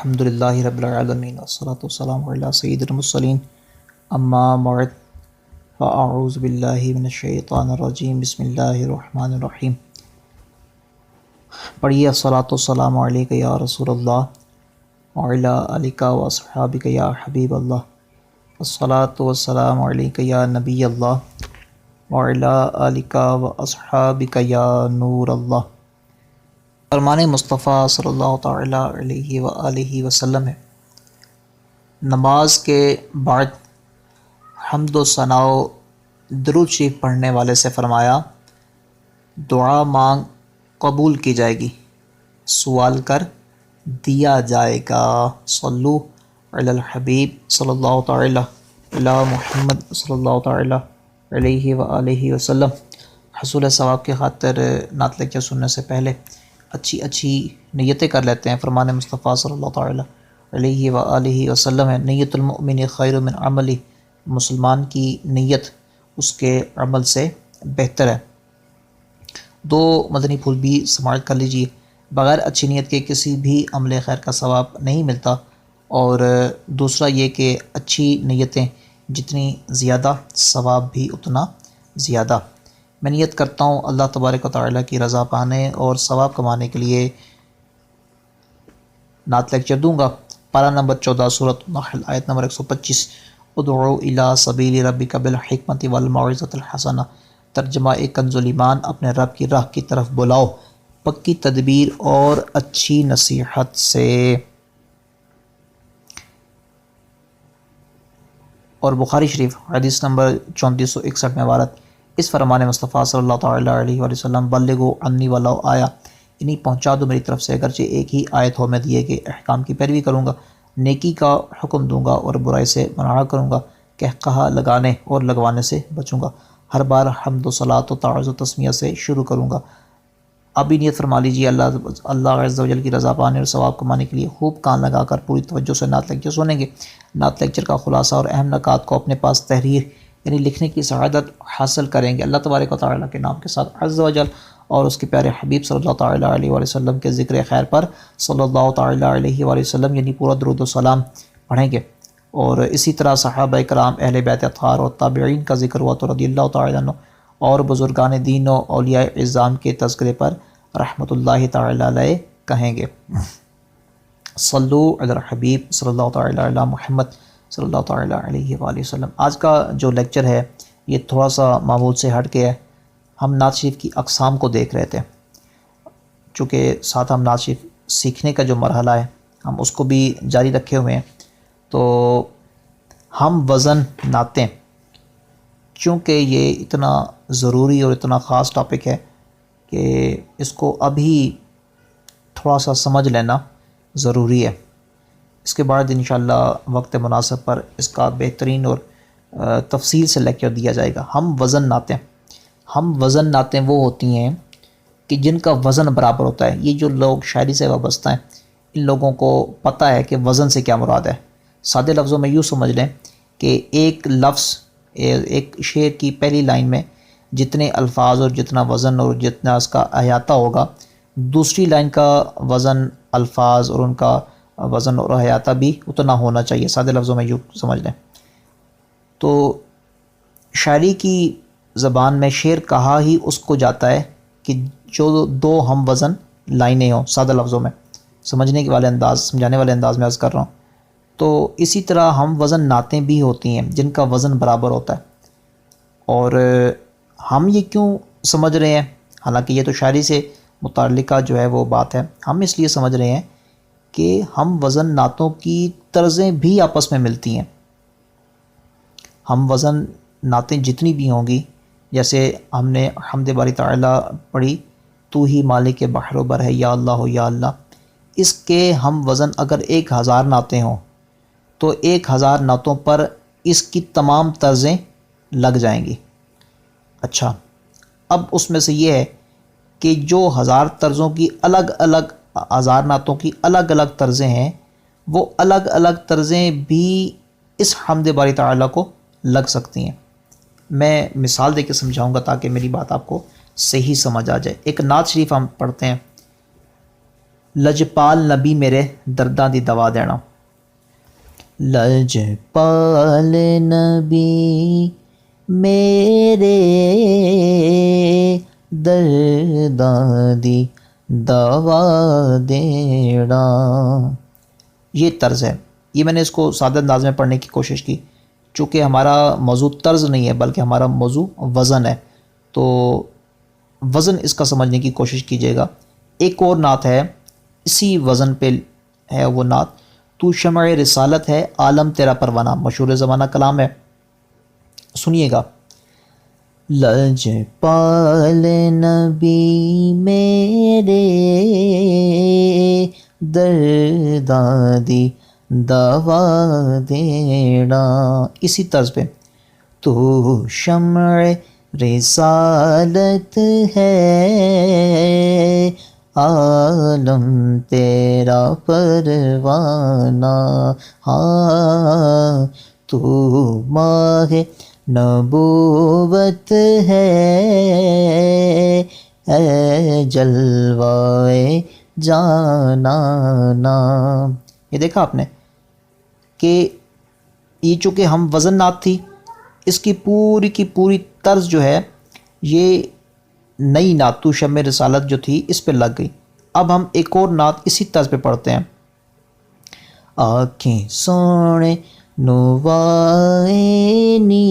الحمدللہ رب العالمین والصلاة والسلام علی سید المرسلین اما بعد فاعوذ باللہ من الشیطان الرجیم بسم اللہ الرحمن الرحیم۔ پڑھیے الصلاۃ والسلام علیک یا رسول اللہ وعلی آلک واصحابک یا حبیب اللہ، الصلاۃ والسلام علیک یا نبی اللہ وعلی آلک واصحابک یا نور اللہ۔ فرمان مصطفیٰ صلی اللہ تعالیٰ علیہ وآلہ وسلم ہے، نماز کے بعد حمد و ثنا و درود شریف پڑھنے والے سے فرمایا دعا مانگ قبول کی جائے گی، سوال کر دیا جائے گا۔ صلو علی الحبیب صلی اللہ تعالیٰ علی محمد صلی اللہ تعالیٰ علیہ وآلہ وسلم۔ حصول ثواب کی خاطر نعت لیکچر سننے سے پہلے اچھی نیتیں کر لیتے ہیں۔ فرمان مصطفیٰ صلی اللہ تعالیٰ علیہ وآلہ وسلم ہے، نیت المؤمن خیر من عملی، مسلمان کی نیت اس کے عمل سے بہتر ہے۔ دو مدنی پھول بھی سماعت کر لیجیے۔ بغیر اچھی نیت کے کسی بھی عمل خیر کا ثواب نہیں ملتا، اور دوسرا یہ کہ اچھی نیتیں جتنی زیادہ ثواب بھی اتنا زیادہ۔ میں نیت کرتا ہوں اللہ تبارک و تعالیٰ کی رضا پانے اور ثواب کمانے کے لیے نعت لیکچر دوں گا۔ پارہ نمبر 14 سورۃ النحل آیت نمبر 125، ادعو الی سبیل ربک بالحکمۃ والموعظۃ الحسنہ۔ ترجمہ کنز ایمان، اپنے رب کی راہ کی طرف بلاؤ پکی تدبیر اور اچھی نصیحت سے۔ اور بخاری شریف حدیث نمبر 3461 میں عبارت اس فرمان مصطفیٰ صلی اللہ تعالیٰ علیہ وآلہ وسلم بلغوا عنی ولو آیا، یعنی پہنچا دو میری طرف سے اگرچہ ایک ہی آیت ہو، میں دیے گئے احکام کی پیروی کروں گا، نیکی کا حکم دوں گا اور برائی سے منع کروں گا، کہا لگانے اور لگوانے سے بچوں گا، ہر بار حمد و صلاۃ و تعظ و تسمیہ سے شروع کروں گا۔ ابھی نیت فرما لیجیے اللہ عز و جل کی رضا پانے اور ثواب کمانے کے لیے خوب کان لگا کر پوری توجہ سے نعت لیکچر سنیں گے۔ نعت لیکچر کا خلاصہ اور اہم نکات کو اپنے پاس تحریر یعنی لکھنے کی سعادت حاصل کریں گے۔ اللہ تبارک و تعالیٰ کے نام کے ساتھ عز و جل اور اس کے پیارے حبیب صلی اللہ تعالیٰ علیہ وآلہ وسلم کے ذکر خیر پر صلی اللہ تعالیٰ علیہ وآلہ وسلم یعنی پورا درود و سلام پڑھیں گے، اور اسی طرح صحابہ کرام اہل بیت اطہار اور تابعین کا ذکر ہوا تو رضی اللہ تعالیٰ عنہ اور بزرگان دین و اولیاء اعظام کے تذکرے پر رحمۃ اللہ تعالیٰ علیہ کہیں گے۔ صلو علی الحبیب صلی اللہ تعالیٰ علی محمد صلی اللہ تعالیٰ علیہ وآلہ وسلم۔ آج کا جو لیکچر ہے یہ تھوڑا سا معمول سے ہٹ کے ہے۔ ہم نعت شریف کی اقسام کو دیکھ رہے تھے، چونکہ ساتھ ہم نعت شریف سیکھنے کا جو مرحلہ ہے ہم اس کو بھی جاری رکھے ہوئے ہیں، تو ہم وزن نعتیں چونکہ یہ اتنا ضروری اور اتنا خاص ٹاپک ہے کہ اس کو ابھی تھوڑا سا سمجھ لینا ضروری ہے۔ اس کے بعد انشاءاللہ وقت مناسب پر اس کا بہترین اور تفصیل سے لیکچر دیا جائے گا۔ ہم وزن نعتیں وہ ہوتی ہیں کہ جن کا وزن برابر ہوتا ہے۔ یہ جو لوگ شاعری سے وابستہ ہیں ان لوگوں کو پتہ ہے کہ وزن سے کیا مراد ہے۔ سادے لفظوں میں یوں سمجھ لیں کہ ایک لفظ ایک شعر کی پہلی لائن میں جتنے الفاظ اور جتنا وزن اور جتنا اس کا احاطہ ہوگا، دوسری لائن کا وزن الفاظ اور ان کا وزن اور احاطہ بھی اتنا ہونا چاہیے۔ سادے لفظوں میں یوں سمجھ لیں تو شاعری کی زبان میں شعر کہا ہی اس کو جاتا ہے کہ جو دو ہم وزن لائنیں ہوں۔ سادہ لفظوں میں سمجھانے والے انداز میں عرض کر رہا ہوں۔ تو اسی طرح ہم وزن نعتیں بھی ہوتی ہیں جن کا وزن برابر ہوتا ہے، اور ہم یہ کیوں سمجھ رہے ہیں، حالانکہ یہ تو شاعری سے متعلقہ جو ہے وہ بات ہے، ہم اس لیے سمجھ رہے ہیں کہ ہم وزن نعتوں کی طرزیں بھی آپس میں ملتی ہیں۔ ہم وزن نعتیں جتنی بھی ہوں گی، جیسے ہم نے حمد باری تعالیٰ پڑھی، تو ہی مالک بحر و بر ہے یا اللہ یا اللہ، اس کے ہم وزن اگر 1000 نعتیں ہوں تو 1000 نعتوں پر اس کی تمام طرزیں لگ جائیں گی۔ اچھا، اب اس میں سے یہ ہے کہ جو 1000 طرزوں کی الگ الگ 1000 نعتوں کی الگ الگ طرزیں ہیں، وہ الگ الگ طرزیں بھی اس حمد باری تعالیٰ کو لگ سکتی ہیں۔ میں مثال دے کے سمجھاؤں گا تاکہ میری بات آپ کو صحیح سمجھ آ جائے۔ ایک نعت شریف ہم پڑھتے ہیں، لجپال نبی میرے درداں دی دوا دینا. لجپال نبی میرے درداں دی دوا دینا. یہ طرز ہے. یہ میں نے اس کو سادہ انداز میں پڑھنے کی کوشش کی چونکہ ہمارا موضوع طرز نہیں ہے بلکہ ہمارا موضوع وزن ہے، تو وزن اس کا سمجھنے کی کوشش کیجیے گا. ایک اور نعت ہے اسی وزن پہ ہے، وہ نعت تو شمع رسالت ہے عالم تیرا پروانہ، مشہور زمانہ کلام ہے. سنیے گا. لجپال نبی میرے درداں دی دوا دینا. اسی طرز پہ تو شمع رسالت ہے عالم تیرا پروانہ، ہاں تو ماہ نبوت ہے اے جلوائے جانانا. یہ دیکھا آپ نے کہ یہ چونکہ ہم وزن نعت تھی، اس کی پوری طرز جو ہے یہ نئی نعت تو شمع رسالت جو تھی اس پہ لگ گئی. اب ہم ایک اور نعت اسی طرز پہ پڑھتے ہیں. آنکھیں سونے نوائے نی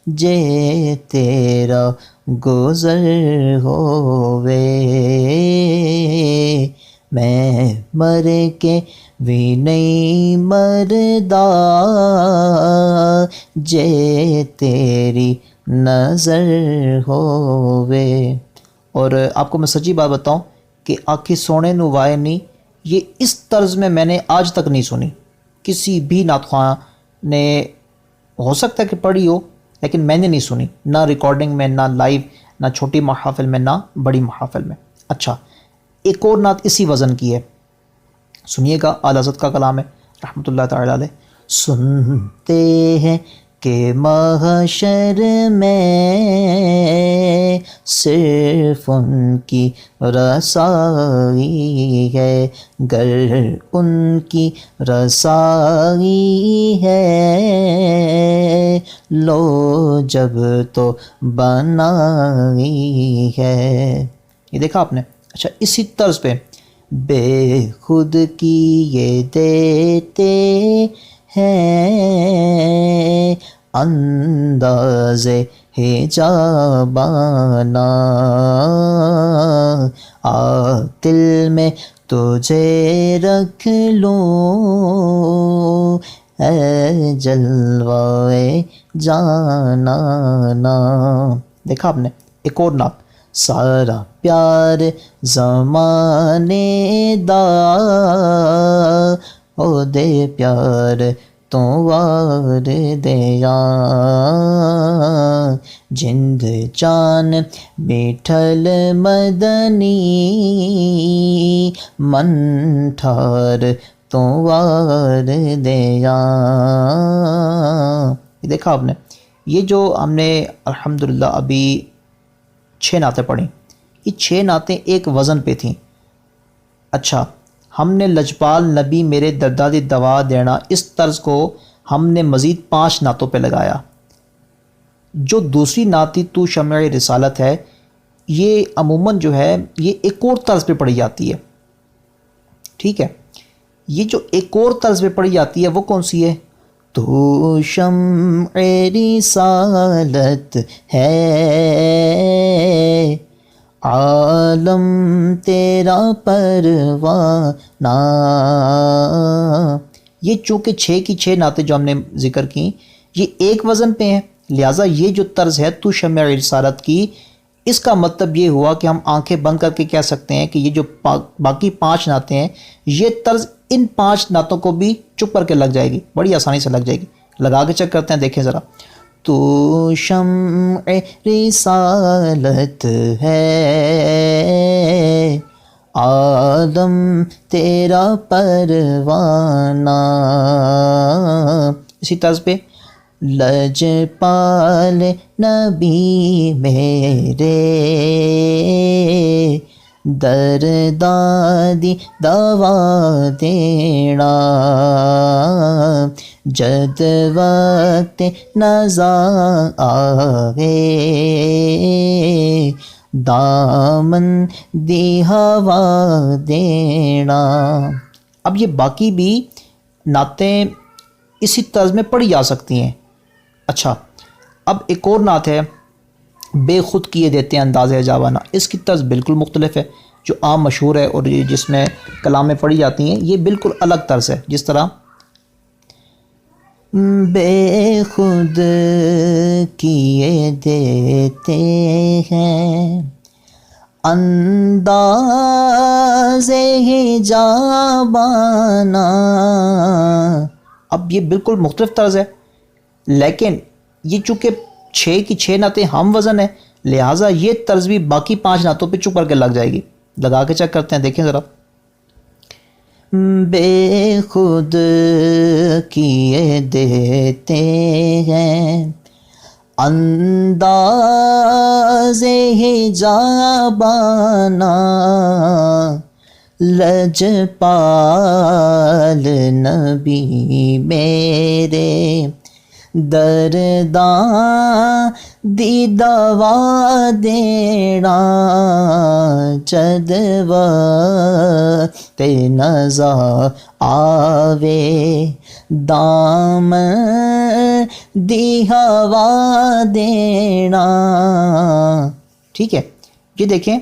جے تیرا گزر ہووے، میں مر کے بھی نہیں مردا جے تیری نظر ہووے. اور آپ کو میں سچی بات بتاؤں کہ آنکھیں سونے نو وائے نی یہ اس طرز میں نے آج تک نہیں سنی کسی بھی نعت خواں نے. ہو سکتا ہے کہ پڑھی ہو لیکن میں نے نہیں سنی، نہ ریکارڈنگ میں، نہ لائیو، نہ چھوٹی محافل میں، نہ بڑی محافل میں. اچھا ایک اور نعت اسی وزن کی ہے، سنیے گا. اعلی حضرت کا کلام ہے رحمۃ اللہ تعالی علیہ. سنتے ہیں کہ محشر میں صرف ان کی رسائی ہے، گر ان کی رسائی ہے لو جب تو بنائی ہے. یہ دیکھا آپ نے. اچھا اسی طرز پہ بے خود کی یہ دیتے ہیں انداز حجابانہ، دل میں تجھے رکھ لوں اے جلوائے جانانا. دیکھا آپ نے. ایک اور نعت. سارا پیار زمانے دا او دے پیار تو وار دیا، جند جان بیٹھل مدنی من ٹھار تو وار دیا. یہ دیکھا آپ نے. یہ جو ہم نے الحمدللہ ابھی 6 نعتیں پڑھیں، یہ 6 نعتیں ایک وزن پہ تھیں. اچھا ہم نے لجپال نبی میرے درداں دی دوا دینا اس طرز کو ہم نے مزید 5 نعتوں پہ لگایا. جو دوسری نعت تو شمع رسالت ہے یہ عموماً جو ہے یہ ایک اور طرز پہ پڑھی جاتی ہے. ٹھیک ہے. یہ جو ایک اور طرز پہ پڑھی جاتی ہے وہ کون سی ہے؟ تو شمع رسالت ہے عالم تیرا پروانہ. یہ چونکہ 6 کی 6 نعتیں جو ہم نے ذکر کی یہ ایک وزن پہ ہیں، لہٰذا یہ جو طرز ہے تو شمع رسالت کی، اس کا مطلب یہ ہوا کہ ہم آنکھیں بند کر کے کہہ سکتے ہیں کہ یہ جو باقی 5 نعتیں ہیں یہ طرز ان 5 نعتوں کو بھی چپ کر کے لگ جائے گی، بڑی آسانی سے لگ جائے گی. لگا کے چیک کرتے ہیں، دیکھیں ذرا. تو شمع رسالت ہے عالم تیرا پروانہ. اسی طرز پہ لجپال نبی میرے دردادی دوا دینا جد وقت نزا آوے دامن دی ہوا دینا. اب یہ باقی بھی نعتیں اسی طرز میں پڑھی جا سکتی ہیں. اچھا اب ایک اور نعت ہے بے خود کیے دیتے ہیں انداز جاوانا. اس کی طرز بالکل مختلف ہے. جو عام مشہور ہے اور جس میں کلامیں پڑھی جاتی ہیں یہ بالکل الگ طرز ہے. جس طرح بے خود کیے دیتے ہیں انداز جاوانا. اب یہ بالکل مختلف طرز ہے لیکن یہ چونکہ 6 کی 6 نعتیں ہم وزن ہے لہٰذا یہ طرز بھی باقی 5 نعتوں پہ چپ کر کے لگ جائے گی. لگا کے چیک کرتے ہیں, دیکھیں ذرا. بے خود کیے دیتے ہیں انداز جاوانا لجپال نبی میرے درداں دی دوا دینا جد وقت نزا آوے دامن دی ہوا دینا. ٹھیک ہے, یہ دیکھیں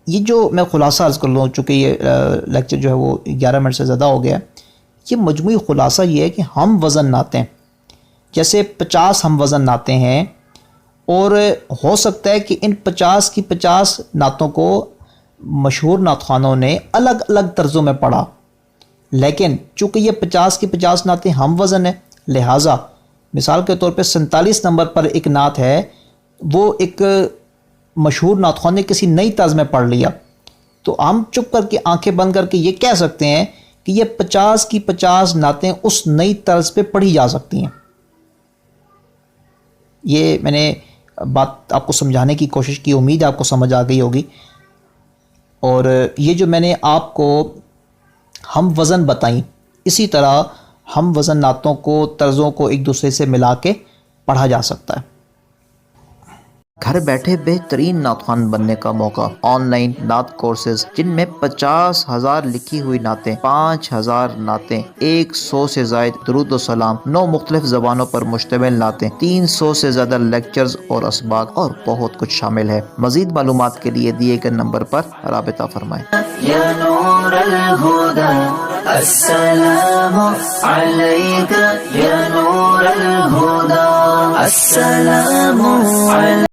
یہ جو میں خلاصہ عرض کر لوں چونکہ یہ لیکچر جو ہے وہ 11 منٹ سے زیادہ ہو گیا. یہ مجموعی خلاصہ یہ ہے کہ ہم وزن نعتیں جیسے 50 ہم وزن نعتیں ہیں اور ہو سکتا ہے کہ ان 50 کی 50 نعتوں کو مشہور نعت خوانوں نے الگ الگ طرزوں میں پڑھا لیکن چونکہ یہ 50 کی 50 نعتیں ہم وزن ہیں لہٰذا مثال کے طور پہ 47 نمبر پر ایک نعت ہے وہ ایک مشہور نعت خوان نے کسی نئی طرز میں پڑھ لیا تو ہم چپ کر کے آنکھیں بند کر کے یہ کہہ سکتے ہیں کہ یہ 50 کی 50 نعتیں اس نئی طرز پہ پڑھی جا سکتی ہیں. یہ میں نے بات آپ کو سمجھانے کی کوشش کی, امید ہے آپ کو سمجھ آ گئی ہوگی. اور یہ جو میں نے آپ کو ہم وزن بتائیں اسی طرح ہم وزن نعتوں کو طرزوں کو ایک دوسرے سے ملا کے پڑھا جا سکتا ہے. گھر بیٹھے بہترین نعت خوان بننے کا موقع. آن لائن نعت کورسز جن میں 50,000 لکھی ہوئی نعتیں, 5,000 نعتیں, 100 سے زائد درود و سلام, 9 مختلف زبانوں پر مشتمل نعتیں, 300 سے زیادہ لیکچرز اور اسباق اور بہت کچھ شامل ہے. مزید معلومات کے لیے دیے گئے نمبر پر رابطہ فرمائیں. یا نور الہدی السلام علیک یا نور الہدی السلام علیک.